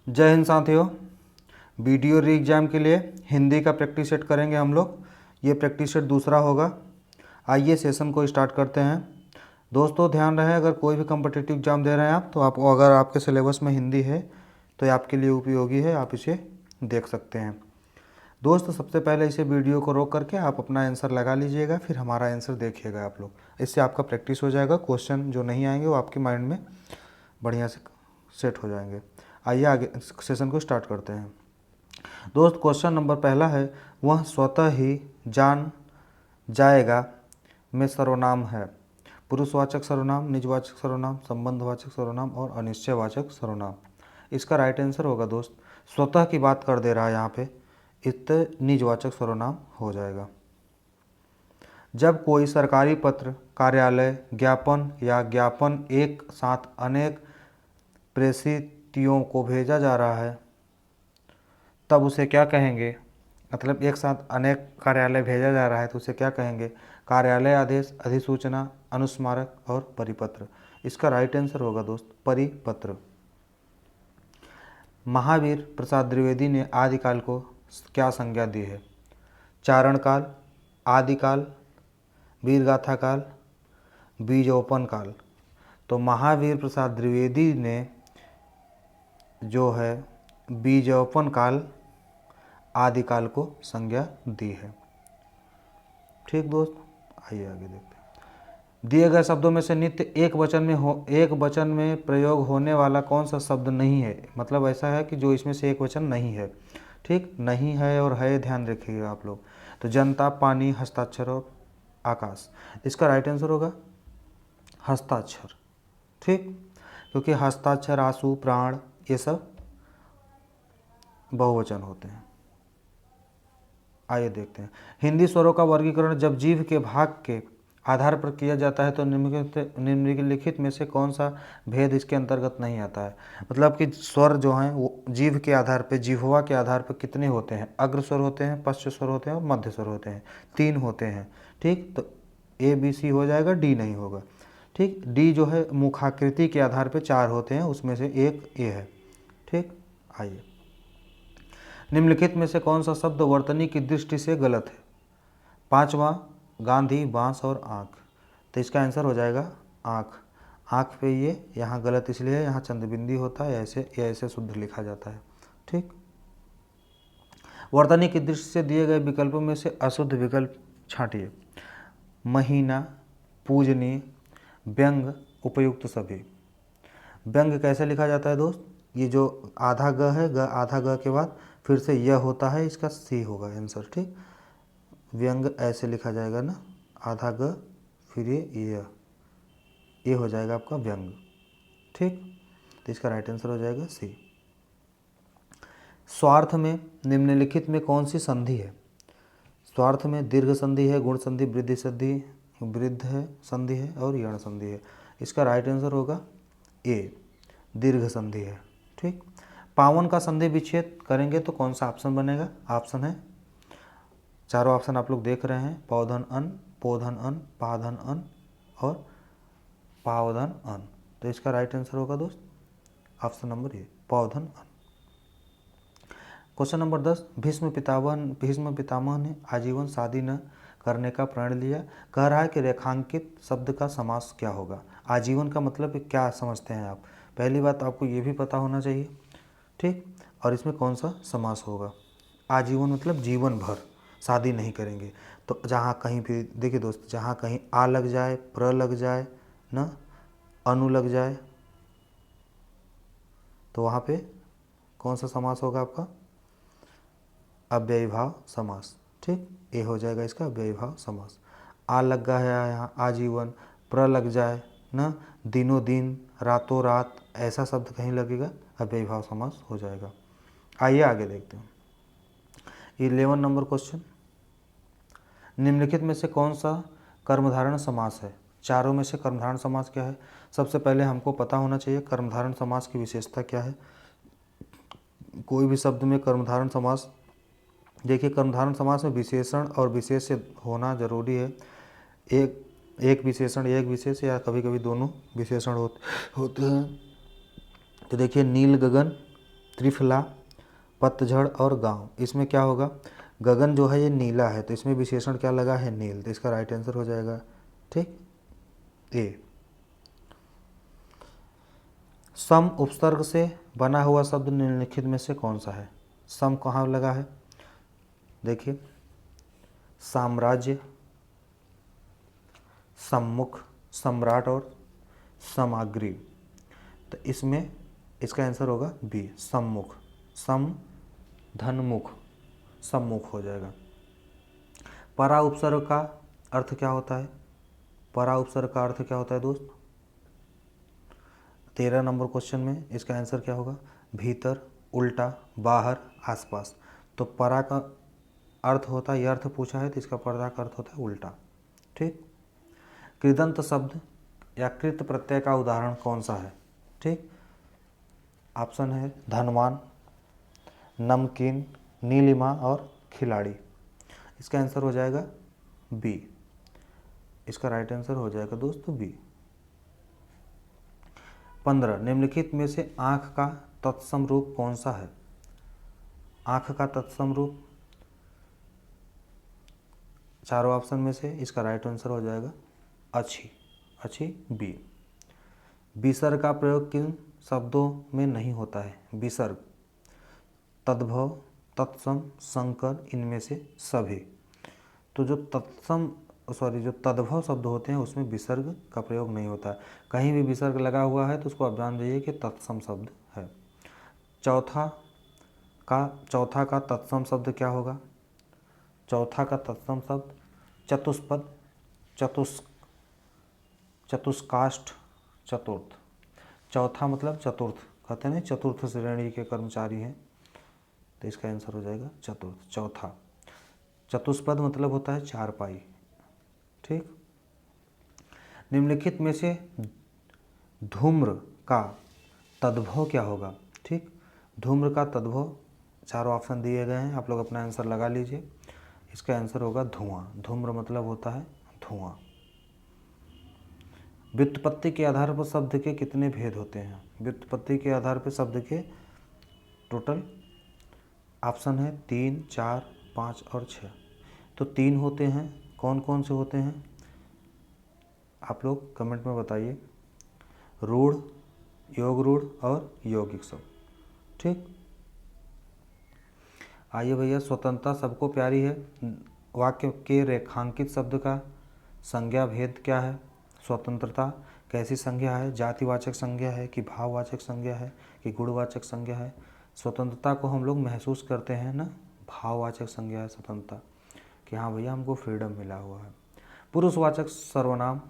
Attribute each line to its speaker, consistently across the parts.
Speaker 1: जय हिंद साथियों। वीडियो री एग्ज़ाम के लिए हिंदी का प्रैक्टिस सेट करेंगे हम लोग। ये प्रैक्टिस सेट दूसरा होगा। आइए सेशन को स्टार्ट करते हैं। दोस्तों ध्यान रहे, अगर कोई भी कम्पिटिटिव एग्ज़ाम दे रहे हैं आप, तो आप अगर आपके सिलेबस में हिंदी है तो ये आपके लिए उपयोगी है, आप इसे देख सकते हैं। दोस्त सबसे पहले इसे वीडियो को रोक करके आप अपना आंसर लगा लीजिएगा, फिर हमारा आंसर देखिएगा आप लोग। इससे आपका प्रैक्टिस हो जाएगा। क्वेश्चन जो नहीं आएंगे वो आपके माइंड में बढ़िया से सेट हो जाएंगे। आइए आगे सेशन को स्टार्ट करते हैं। दोस्त क्वेश्चन नंबर पहला है, वह स्वतः ही जान जाएगा में सर्वनाम है। पुरुषवाचक सर्वनाम, निजवाचक सर्वनाम, संबंधवाचक सर्वनाम और अनिश्चयवाचक सर्वनाम। इसका राइट आंसर होगा दोस्त, स्वतः की बात कर दे रहा है यहाँ पे, इससे निजवाचक सर्वनाम हो जाएगा। जब कोई सरकारी पत्र, कार्यालय, ज्ञापन या ज्ञापन एक साथ अनेक प्रेषितियों को भेजा जा रहा है तब उसे क्या कहेंगे? मतलब एक साथ अनेक कार्यालय भेजा जा रहा है तो उसे क्या कहेंगे? कार्यालय आदेश, अधिसूचना, अनुस्मारक और परिपत्र। इसका राइट आंसर होगा दोस्त परिपत्र। महावीर प्रसाद द्विवेदी ने आदिकाल को क्या संज्ञा दी है? चारण काल, आदिकाल, वीरगाथा काल, बीजोपन काल। तो महावीर प्रसाद द्विवेदी ने जो है बीजोपन काल आदिकाल को संज्ञा दी है। ठीक दोस्त, आइए आगे देखते हैं। दिए गए शब्दों में से नित्य एक वचन में प्रयोग होने वाला कौन सा शब्द नहीं है? मतलब ऐसा है कि जो इसमें से एक वचन नहीं है। ठीक, नहीं है और है, ध्यान रखिएगा आप लोग। तो जनता, पानी, हस्ताक्षर और आकाश। इसका राइट आंसर होगा हस्ताक्षर। ठीक, क्योंकि हस्ताक्षर, आंसू, प्राण ये सब बहुवचन होते हैं। आइए देखते हैं। हिंदी स्वरों का वर्गीकरण जब जीभ के भाग के आधार पर किया जाता है तो निम्नलिखित में से कौन सा भेद इसके अंतर्गत नहीं आता है? मतलब कि स्वर जो हैं वो जीभ के आधार पर, जिह्वा के आधार पर कितने होते हैं? अग्र स्वर होते हैं, पश्च स्वर होते हैं और मध्य स्वर होते हैं। 3 होते हैं। ठीक, तो ए बी सी हो जाएगा, डी नहीं होगा। ठीक, डी जो है मुखाकृति के आधार पर 4 होते हैं, उसमें से एक ए है। ठीक, आइए निम्नलिखित में से कौन सा शब्द वर्तनी की दृष्टि से गलत है? 5वां, गांधी, बांस और आँख। तो इसका आंसर हो जाएगा आँख। आँख पे ये यहाँ गलत इसलिए है, यहाँ चंद्रबिंदी होता है, ऐसे शुद्ध लिखा जाता है। ठीक, वर्तनी की दृष्टि से दिए गए विकल्पों में से अशुद्ध विकल्प छांटिए। महीना, पूजनीय, व्यंग, उपयुक्त सभी। व्यंग कैसे लिखा जाता है दोस्त? ये जो आधा ग है, ग आधा ग के बाद फिर से यह होता है, इसका सी होगा आंसर। ठीक, व्यंग ऐसे लिखा जाएगा ना, आधा ग फिर ये हो जाएगा आपका व्यंग। ठीक, तो इसका राइट आंसर हो जाएगा सी। स्वार्थ में निम्नलिखित में कौन सी संधि है? स्वार्थ में दीर्घ संधि है, गुण संधि, वृद्धि संधि, वृद्ध है संधि है और यण संधि है। इसका राइट आंसर होगा ए, दीर्घ संधि है। ठीक, पावन का संधि विच्छेद करेंगे तो कौन सा ऑप्शन बनेगा? ऑप्शन है, चारों ऑप्शन आप लोग देख रहे हैं, पौधन अन, पोधन अन, पाधन अन और पावधन अन। तो इसका राइट आंसर होगा दोस्त ऑप्शन नंबर ए, पौधन अन। क्वेश्चन नंबर 10, भीष्म पितामह ने आजीवन शादी न करने का प्रण लिया। कह रहा है कि रेखांकित शब्द का समास क्या होगा? आजीवन का मतलब क्या समझते हैं आप? पहली बात आपको ये भी पता होना चाहिए। ठीक, और इसमें कौन सा समास होगा? आजीवन मतलब जीवन भर शादी नहीं करेंगे। तो जहाँ कहीं भी देखिए दोस्त, जहाँ कहीं आ लग जाए, प्र लग जाए ना, अनु लग जाए, तो वहाँ पे कौन सा समास होगा आपका? अव्ययीभाव समास। ठीक, ये हो जाएगा इसका अव्ययीभाव समास। आ लग गया है यहाँ आजीवन, प्र लग जाए ना, दिनों दिन, रातों रात, ऐसा शब्द कहीं लगेगा, अव्ययीभाव समास हो जाएगा। आइए आगे देखते हैं। 11 नंबर क्वेश्चन, निम्नलिखित में से कौन सा कर्मधारय समास है? चारों में से कर्मधारय समास क्या है? सबसे पहले हमको पता होना चाहिए कर्मधारय समास की विशेषता क्या है। कोई भी शब्द में कर्मधारय समास, देखिए कर्मधारय समास में विशेषण और विशेष होना जरूरी है। एक विशेषण एक विशेष या कभी कभी दोनों विशेषण होते हैं। तो देखिए नील गगन त्रिफला, पतझड़ और गांव। इसमें क्या होगा, गगन जो है ये नीला है तो इसमें विशेषण क्या लगा है, नील, तो इसका राइट आंसर हो जाएगा ठीक ए। सम उपसर्ग से बना हुआ शब्द निम्नलिखित में से कौन सा है। सम कहाँ लगा है, देखिए, साम्राज्य, सम्मुख, सम्राट और सामग्री। तो इसमें इसका आंसर होगा बी, सम्मुख। सम धनमुख, सम्मुख हो जाएगा। परा उपसर्ग का अर्थ क्या होता है, परा उपसर्ग का अर्थ क्या होता है दोस्त, 13 नंबर क्वेश्चन में इसका आंसर क्या होगा, भीतर, उल्टा, बाहर, आसपास। तो परा का अर्थ होता है, यह अर्थ पूछा है तो इसका परा का अर्थ होता है उल्टा, ठीक। कृदंत शब्द या कृत प्रत्यय का उदाहरण कौन सा है, ठीक। ऑप्शन है धनवान, नमकीन, नीलिमा और खिलाड़ी। इसका आंसर हो जाएगा बी, इसका राइट आंसर हो जाएगा दोस्तों बी। 15 निम्नलिखित में से आँख का तत्सम रूप कौन सा है। आँख का तत्सम रूप चारों ऑप्शन में से इसका राइट आंसर हो जाएगा अच्छी, अच्छी बी। विसर्ग का प्रयोग किन शब्दों में नहीं होता है, विसर्ग, तद्भव, तत्सम, संकर, इनमें से सभी। तो जो जो तद्भव शब्द होते हैं उसमें विसर्ग का प्रयोग नहीं होता है। कहीं भी विसर्ग लगा हुआ है तो उसको आप जान जाइए कि तत्सम शब्द है। चौथा का तत्सम शब्द क्या होगा, चौथा का तत्सम शब्द चतुष्पद, चतुष्काष्ठ, चतुर्थ। चौथा मतलब चतुर्थ, कहते हैं चतुर्थ श्रेणी के कर्मचारी हैं, तो इसका आंसर हो जाएगा चतुर्थ, चौथा। चतुष्पद मतलब होता है चारपाई, ठीक। निम्नलिखित में से धूम्र का तद्भव क्या होगा, ठीक। धूम्र का तद्भव चारों ऑप्शन दिए गए हैं, आप लोग अपना आंसर लगा लीजिए। इसका आंसर होगा धुआं। धूम्र मतलब होता है धुआं। व्युत्पत्ति के आधार पर शब्द के कितने भेद होते हैं। व्युत्पत्ति के आधार पर शब्द के टोटल ऑप्शन है 3, 4, 5 और 6। तो 3 होते हैं, कौन कौन से होते हैं आप लोग कमेंट में बताइए। रूढ़, योग रूढ़ और यौगिक शब्द, ठीक। आइए भैया, स्वतंत्रता सबको प्यारी है, वाक्य के रेखांकित शब्द का संज्ञा भेद क्या है। स्वतंत्रता कैसी संज्ञा है, जातिवाचक संज्ञा है कि भाववाचक संज्ञा है कि गुणवाचक संज्ञा है। स्वतंत्रता को हम लोग महसूस करते हैं ना, भाववाचक संज्ञा है स्वतंत्रता, कि हाँ भैया हमको फ्रीडम मिला हुआ है। पुरुषवाचक सर्वनाम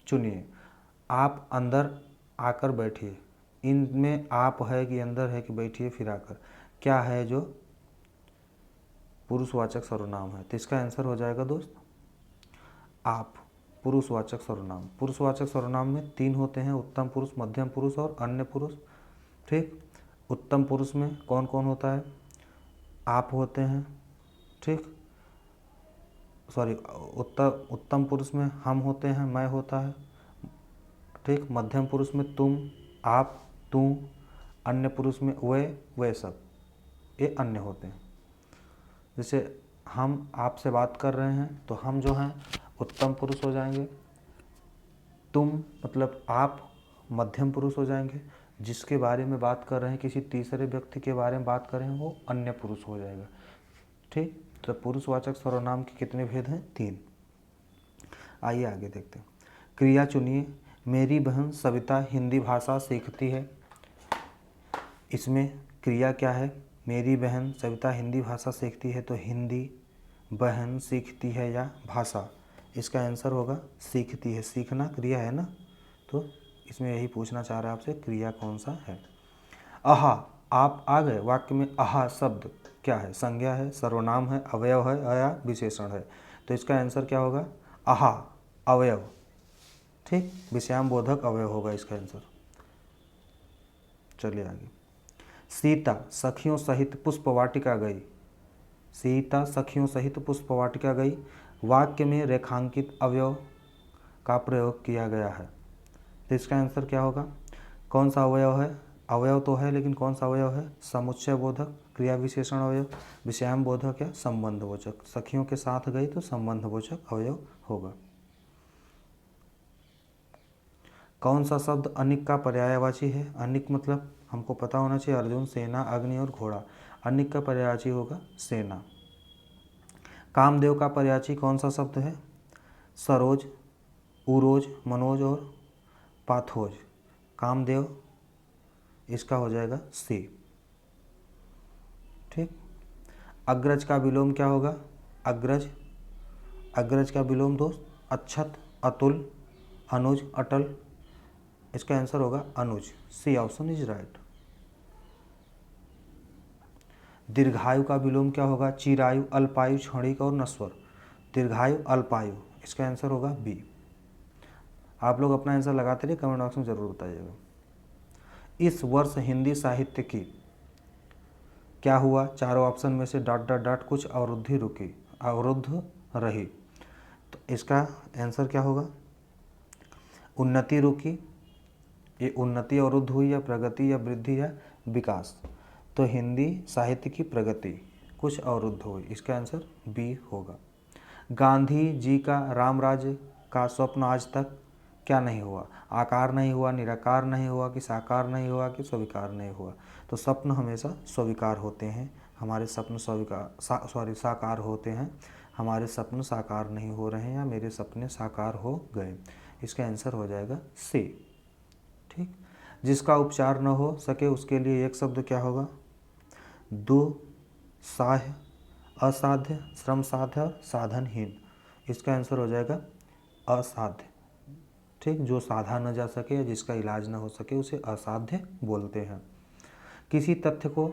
Speaker 1: चुनिए। आप अंदर आकर बैठिए, इनमें आप है कि अंदर है कि बैठिए फिर आकर, क्या है जो पुरुषवाचक सर्वनाम है। तो इसका आंसर हो जाएगा दोस्त आप, पुरुषवाचक सर्वनाम। पुरुषवाचक सर्वनाम में 3 होते हैं, उत्तम पुरुष, मध्यम पुरुष और अन्य पुरुष, ठीक। उत्तम पुरुष में कौन कौन होता है, आप होते हैं, ठीक। सॉरी, उत्तम पुरुष में हम होते हैं, मैं होता है, ठीक। मध्यम पुरुष में तुम, आप, तू। अन्य पुरुष में वे सब, ये अन्य होते हैं। जैसे हम आपसे बात कर रहे हैं तो हम जो हैं उत्तम पुरुष हो जाएंगे, तुम मतलब आप मध्यम पुरुष हो जाएंगे, जिसके बारे में बात कर रहे हैं किसी तीसरे व्यक्ति के बारे में बात कर रहे हैं वो अन्य पुरुष हो जाएगा, ठीक। तो पुरुषवाचक सर्वनाम के कितने भेद हैं, 3। आइए आगे देखते हैं। क्रिया चुनिए। मेरी बहन सविता हिंदी भाषा सीखती है। इसमें क्रिया क्या है, मेरी बहन सविता हिंदी भाषा सीखती है, तो हिंदी बहन सीखती है या भाषा, इसका आंसर होगा सीखती है। सीखना क्रिया है ना, तो इसमें यही पूछना चाह रहा है आपसे, क्रिया कौन सा है। आहा, आप आ गए। वाक्य में आहा शब्द क्या है, संज्ञा है, सर्वनाम है, अवयव है या विशेषण है। तो इसका आंसर क्या होगा, आहा अवयव, ठीक। विषयाम बोधक अवयव होगा इसका आंसर। चलिए आगे। सीता सखियों सहित पुष्प वाटिका गई। सीता सखियों सहित पुष्प वाटिका गई। वाक्य में रेखांकित अवयव का प्रयोग किया गया है, तो इसका आंसर क्या होगा, कौन सा अवयव है, अवयव तो है, लेकिन कौन सा अवयव है? समुच्चय बोधक, क्रिया विशेषण अवयव, विषयाम बोधक या संबंधबोचक। सखियों के साथ गई तो संबंधबोचक अवयव होगा। कौन सा शब्द अनिक का पर्यायवाची है? अनिक मतलब हमको पता होना चाहिए, अर्जुन, सेना, अग्नि और घोड़ा। अनिक का पर्यायवाची होगा सेना। कामदेव का पर्यायवाची कौन सा शब्द है? सरोज, उरोज, मनोज और पाथोज। कामदेव इसका हो जाएगा सी। ठीक। अग्रज का विलोम क्या होगा? अग्रज, अग्रज का विलोम दोस्त अच्छत, अतुल, अनुज, अटल। इसका आंसर होगा अनुज। C option is right. दीर्घायु का विलोम क्या होगा? चिरायु, अल्पायु, क्षणिक और नश्वर। दीर्घायु, अल्पायु। इसका आंसर होगा बी। आप लोग अपना आंसर लगाते रहिए, कमेंट बॉक्स में जरूर बताइएगा। इस वर्ष हिंदी साहित्य की क्या हुआ? चारों ऑप्शन में से डॉट डॉट डॉट कुछ अवरुद्धि रुकी, अवरुद्ध रही। तो इसका आंसर क्या होगा? उन्नति रुकी। ये उन्नति अवरुद्ध हुई या प्रगति या वृद्धि या विकास? तो हिंदी साहित्य की प्रगति कुछ अवरुद्ध हुई। इसका आंसर बी होगा। गांधी जी का राम राज्य का स्वप्न आज तक क्या नहीं हुआ? आकार नहीं हुआ, निराकार नहीं हुआ, कि साकार नहीं हुआ, कि स्वीकार नहीं हुआ? तो स्वप्न हमेशा स्वीकार होते हैं, हमारे स्वप्न साकार होते हैं। हमारे सपने साकार नहीं हो रहे हैं या मेरे सपने साकार हो गए। इसका आंसर हो जाएगा सी। ठीक। जिसका उपचार न हो सके उसके लिए एक शब्द क्या होगा? दुस्साह्य, असाध्य, श्रम साध्य और साधनहीन। इसका आंसर हो जाएगा असाध्य। ठीक। जो साधा न जा सके या जिसका इलाज न हो सके उसे असाध्य बोलते हैं। किसी तथ्य को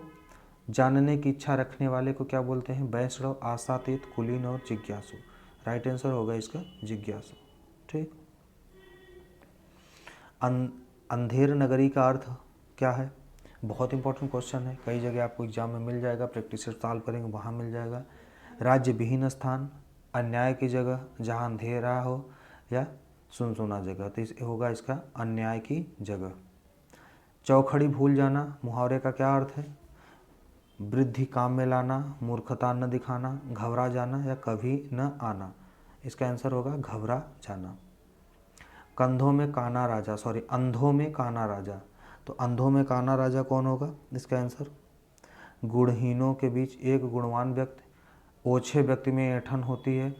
Speaker 1: जानने की इच्छा रखने वाले को क्या बोलते हैं? वैष्णव, आशातीत, कुलीन और जिज्ञासु। राइट आंसर होगा इसका जिज्ञासु। ठीक। अंधेर नगरी का अर्थ क्या है? बहुत इंपॉर्टेंट क्वेश्चन है, कई जगह आपको एग्जाम में मिल जाएगा, प्रैक्टिस से सॉल्व करेंगे वहाँ मिल जाएगा। राज्य विहीन स्थान, अन्याय की जगह जहाँ अंधेरा हो या सुनसुना जगह। तो इस होगा इसका अन्याय की जगह। चौखड़ी भूल जाना मुहावरे का क्या अर्थ है? वृद्धि काम में लाना, मूर्खता न दिखाना, घबरा जाना या कभी न आना। इसका आंसर होगा घबरा जाना। कंधों में काना राजा, सॉरी अंधों में काना राजा। तो अंधों में काना राजा कौन होगा? इसका आंसर गुणहीनों के बीच एक गुणवान व्यक्ति, ओछे व्यक्ति में ऐंठन होती है,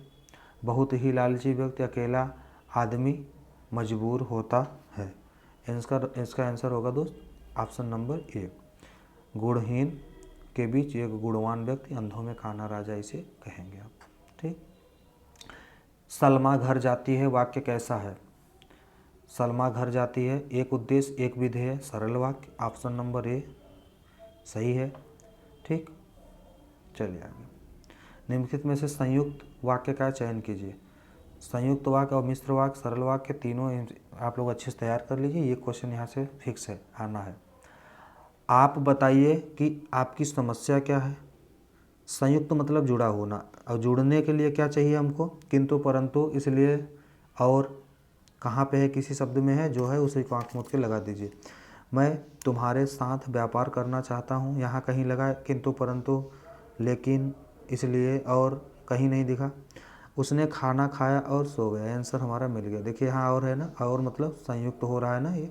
Speaker 1: बहुत ही लालची व्यक्ति, अकेला आदमी मजबूर होता है। इसका आंसर होगा दोस्त ऑप्शन नंबर ए। गुणहीन के बीच एक गुणवान व्यक्ति, अंधों में काना राजा इसे कहेंगे आप। ठीक। सलमा घर जाती है वाक्य कैसा है? सलमा घर जाती है एक उद्देश्य एक विधेय, सरल वाक्य। ऑप्शन नंबर ए सही है। ठीक। चलिए आगे। निम्नलिखित में से संयुक्त वाक्य का चयन कीजिए। संयुक्त वाक्य और मिश्र वाक्य, सरल वाक्य तीनों आप लोग अच्छे से तैयार कर लीजिए। ये क्वेश्चन यहाँ से फिक्स है, आना है। आप बताइए कि आपकी समस्या क्या है। संयुक्त मतलब जुड़ा होना, और जुड़ने के लिए क्या चाहिए हमको? किंतु परंतु, इसलिए, और, कहाँ पे है, किसी शब्द में है, जो है उसी को आँख मूंद के लगा दीजिए। मैं तुम्हारे साथ व्यापार करना चाहता हूँ, यहाँ कहीं लगा किंतु परंतु, लेकिन, इसलिए, और कहीं नहीं दिखा। उसने खाना खाया और सो गया। आंसर हमारा मिल गया। देखिए यहाँ और है ना, और मतलब संयुक्त हो रहा है ना ये,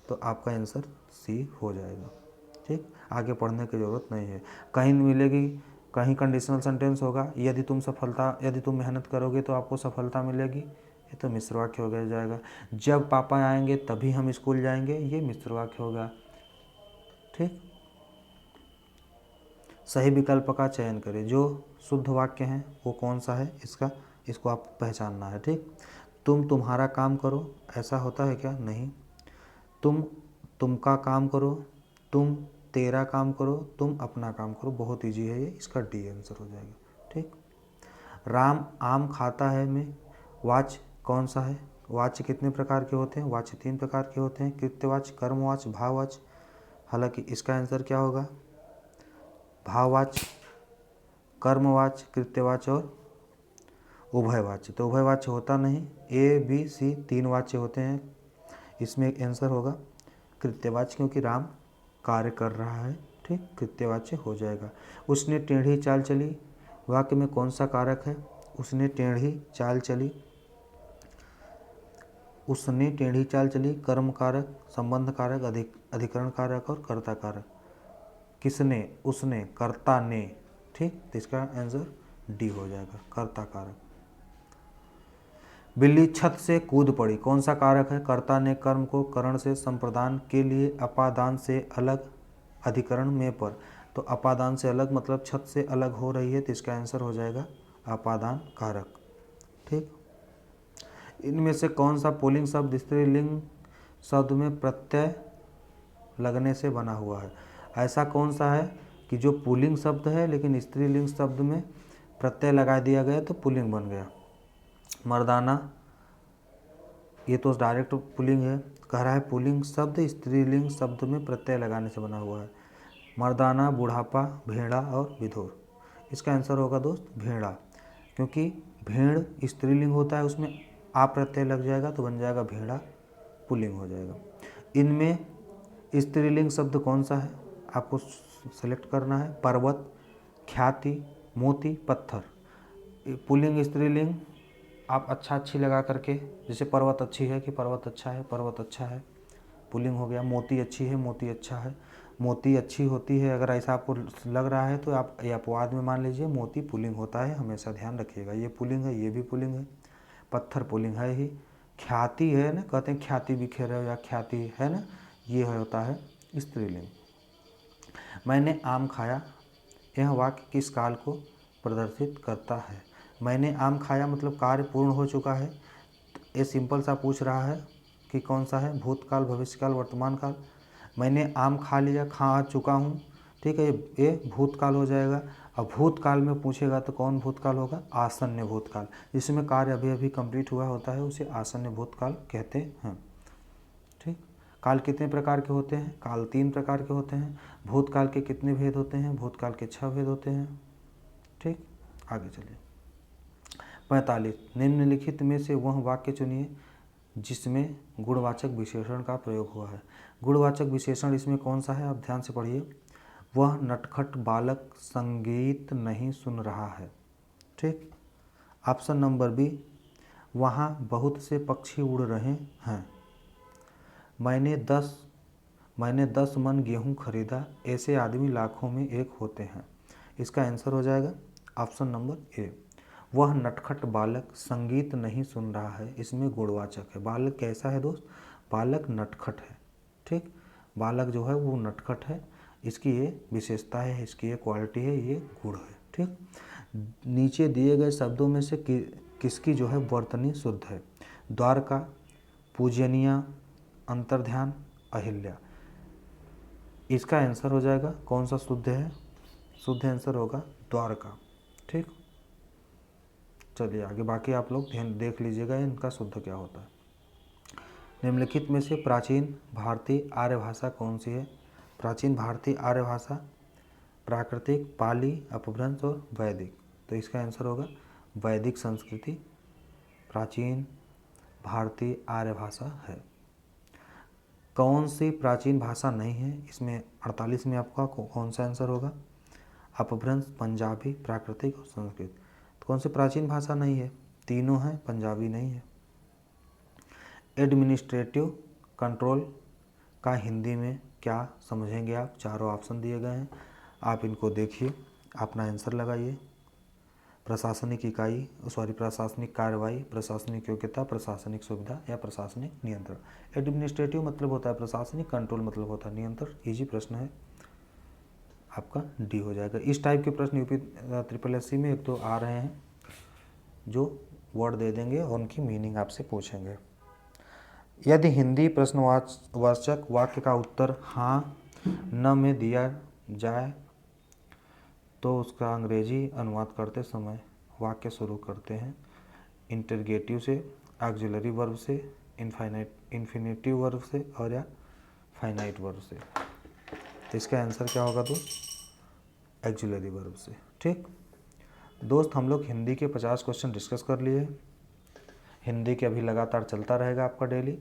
Speaker 1: तो आपका आंसर सी हो जाएगा। ठीक। आगे पढ़ने की ज़रूरत नहीं है। कहीं मिलेगी, कहीं कंडीशनल सेंटेंस होगा, यदि तुम मेहनत करोगे तो आपको सफलता मिलेगी, ये तो मिश्र वाक्य हो गया जाएगा। जब पापा आएंगे तभी हम स्कूल जाएंगे, ये मिश्र वाक्य होगा। ठीक। सही विकल्प का चयन करें। जो शुद्ध वाक्य हैं वो कौन सा है इसको आप पहचानना है। ठीक। तुम तुम्हारा काम करो, ऐसा होता है क्या? नहीं। तुमका काम करो, तुम तेरा काम करो, तुम अपना काम करो। बहुत इजी है ये, इसका डी आंसर हो जाएगा। ठीक। राम आम खाता है में वाच्य कौन सा है? वाच्य कितने प्रकार के होते हैं? वाच्य 3 प्रकार के होते हैं, कृत्यवाच्य, कर्मवाच्य, भाववाच्य। हालांकि इसका आंसर क्या होगा? भाववाच्य, कर्मवाच्य, कृत्यवाच्य और उभयवाच्य। तो उभयवाच्य होता नहीं, ए बी सी 3 वाच्य होते हैं। इसमें एक आंसर होगा कृत्यवाच्य, क्योंकि राम कार्य कर रहा है, ठीक, कृत्यवाच्य हो जाएगा। उसने टेढ़ी चाल चली, वाक्य में कौन सा कारक है? उसने टेढ़ी चाल चली, उसने टेढ़ी चाल चली कर्म कारक, संबंध कारक, अधिकरण कारक और कर्ता कारक। किसने? उसने, कर्ता ने, ठीक, तो इसका आंसर डी हो जाएगा, कर्ता कारक। बिल्ली छत से कूद पड़ी, कौन सा कारक है? कर्ता ने कर्म को करण से संप्रदान के लिए अपादान से अलग अधिकरण में पर, तो अपादान से अलग मतलब छत से अलग हो रही है, तो इसका आंसर हो जाएगा अपादान कारक, ठीक। इनमें से कौन सा पुल्लिंग शब्द स्त्रीलिंग शब्द में प्रत्यय लगने से बना हुआ है? ऐसा कौन सा है कि जो पुल्लिंग शब्द है लेकिन स्त्रीलिंग शब्द में प्रत्यय लगा दिया गया तो पुल्लिंग बन गया? मर्दाना, ये तो डायरेक्ट पुल्लिंग है, कह रहा है पुल्लिंग शब्द स्त्रीलिंग शब्द में प्रत्यय लगाने से बना हुआ है। मर्दाना, बुढ़ापा, भेड़ा और विधुर। इसका आंसर होगा दोस्त भेड़ा, क्योंकि भेड़ स्त्रीलिंग होता है, उसमें आ प्रत्यय लग जाएगा तो बन जाएगा भेड़ा, पुल्लिंग हो जाएगा। इनमें स्त्रीलिंग शब्द कौन सा है आपको सेलेक्ट करना है? पर्वत, ख्याति, मोती, पत्थर। पुल्लिंग स्त्रीलिंग आप अच्छा अच्छी लगा करके, जैसे पर्वत अच्छी है कि पर्वत अच्छा है, पर्वत अच्छा है, पुल्लिंग हो गया। मोती अच्छी है, मोती अच्छा है, मोती अच्छी होती है। अगर ऐसा आपको लग रहा है तो आप ये अपवाद में मान लीजिए, मोती पुल्लिंग होता है, हमेशा ध्यान रखिएगा। ये पुल्लिंग है, ये भी पुल्लिंग है, पत्थर पुल्लिंग है ही। ख्याति है ना, कहते हैं ख्याति बिखेर या ख्याति है ना, ये होता है स्त्रीलिंग। मैंने आम खाया, यह वाक्य किस काल को प्रदर्शित करता है? मैंने आम खाया मतलब कार्य पूर्ण हो चुका है, ये सिंपल सा पूछ रहा है कि कौन सा है, भूतकाल, भविष्यकाल, वर्तमान काल। मैंने आम खा लिया, खा चुका हूँ, ठीक है, ये भूतकाल हो जाएगा। अब भूतकाल में पूछेगा तो कौन भूतकाल होगा? आसन्न भूतकाल, जिसमें कार्य अभी अभी कंप्लीट हुआ होता है उसे आसन्न भूतकाल कहते हैं, ठीक। काल कितने प्रकार के होते हैं? काल 3 प्रकार के होते हैं। भूतकाल के कितने भेद होते हैं? भूतकाल के 6 भेद होते हैं, ठीक। आगे चलिए। 45, निम्नलिखित में से वह वाक्य चुनिए जिसमें गुणवाचक विशेषण का प्रयोग हुआ है। गुणवाचक विशेषण इसमें कौन सा है? आप ध्यान से पढ़िए। वह नटखट बालक संगीत नहीं सुन रहा है, ठीक। ऑप्शन नंबर बी, वहाँ बहुत से पक्षी उड़ रहे हैं। मैंने 10 मन गेहूँ खरीदा, ऐसे आदमी लाखों में एक होते हैं। इसका आंसर हो जाएगा ऑप्शन नंबर ए। वह नटखट बालक संगीत नहीं सुन रहा है, इसमें गुणवाचक है। बालक कैसा है दोस्त? बालक नटखट है, ठीक। बालक जो है वो नटखट है, इसकी ये विशेषता है, इसकी ये क्वालिटी है, ये गुण है, ठीक। नीचे दिए गए शब्दों में से किसकी जो है वर्तनी शुद्ध है? द्वारका, पूजनीय, अंतर्ध्यान, अहिल्या। इसका आंसर हो जाएगा कौन सा शुद्ध है? शुद्ध आंसर होगा द्वारका, ठीक। चलिए आगे, बाकी आप लोग ध्यान देख लीजिएगा इनका शुद्ध क्या होता है। निम्नलिखित में से प्राचीन भारतीय आर्य भाषा कौन सी है? प्राचीन भारतीय आर्य भाषा प्राकृतिक, पाली, अपभ्रंश और वैदिक। तो इसका आंसर होगा वैदिक संस्कृति प्राचीन भारतीय आर्य भाषा है। कौन सी प्राचीन भाषा नहीं है? इसमें 48 में आपका कौन सा आंसर होगा? अपभ्रंश, पंजाबी, प्राकृतिक और संस्कृत। तो कौन सी प्राचीन भाषा नहीं है? तीनों हैं, पंजाबी नहीं है। एडमिनिस्ट्रेटिव कंट्रोल का हिंदी में क्या समझेंगे आप? चारों ऑप्शन दिए गए हैं, आप इनको देखिए, अपना आंसर लगाइए। प्रशासनिक इकाई, प्रशासनिक कार्रवाई, प्रशासनिक योग्यता, प्रशासनिक सुविधा या प्रशासनिक नियंत्रण। एडमिनिस्ट्रेटिव मतलब होता है प्रशासनिक, कंट्रोल मतलब होता है नियंत्रण। इजी प्रश्न है, आपका डी हो जाएगा। इस टाइप के प्रश्न यूपी SSS में एक तो आ रहे हैं, जो वर्ड दे देंगे और उनकी मीनिंग आपसे पूछेंगे। यदि हिंदी प्रश्नवाचक वाक्य का उत्तर हाँ न में दिया जाए तो उसका अंग्रेजी अनुवाद करते समय वाक्य शुरू करते हैं इंटरगेटिव से, ऑक्सिलरी वर्ब से, इन्फिनेटिव वर्ब से और या फाइनाइट वर्ब से। तो इसका आंसर क्या होगा दोस्त? ऑक्सिलरी वर्ब से, ठीक। दोस्त हम लोग हिंदी के 50 क्वेश्चन डिस्कस कर लिए। हिंदी के अभी लगातार चलता रहेगा आपका डेली।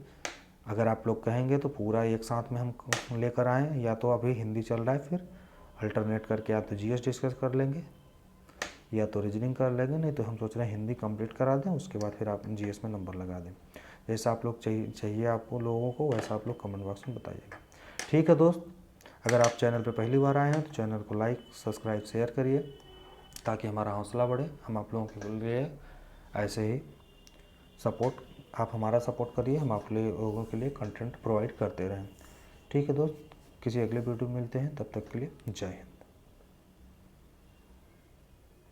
Speaker 1: अगर आप लोग कहेंगे तो पूरा एक साथ में हम लेकर आएँ, या तो अभी हिंदी चल रहा है, फिर अल्टरनेट करके या तो जीएस डिस्कस कर लेंगे या तो रीजनिंग कर लेंगे, नहीं तो हम सोच रहे हैं हिंदी कंप्लीट करा दें, उसके बाद फिर आप जीएस में नंबर लगा दें। जैसा आप लोग चाहिए आपको लोगों को, वैसा आप लोग कमेंट बॉक्स में बताइएगा। ठीक है दोस्त, अगर आप चैनल पर पहली बार आए हैं तो चैनल को लाइक, सब्सक्राइब, शेयर करिए, ताकि हमारा हौसला बढ़े। हम आप लोगों के लिए ऐसे ही सपोर्ट, आप हमारा सपोर्ट करिए, हम आप लोगों के लिए कंटेंट प्रोवाइड करते रहें। ठीक है दोस्त, किसी अगले वीडियो में मिलते हैं, तब तक के लिए जय हिंद।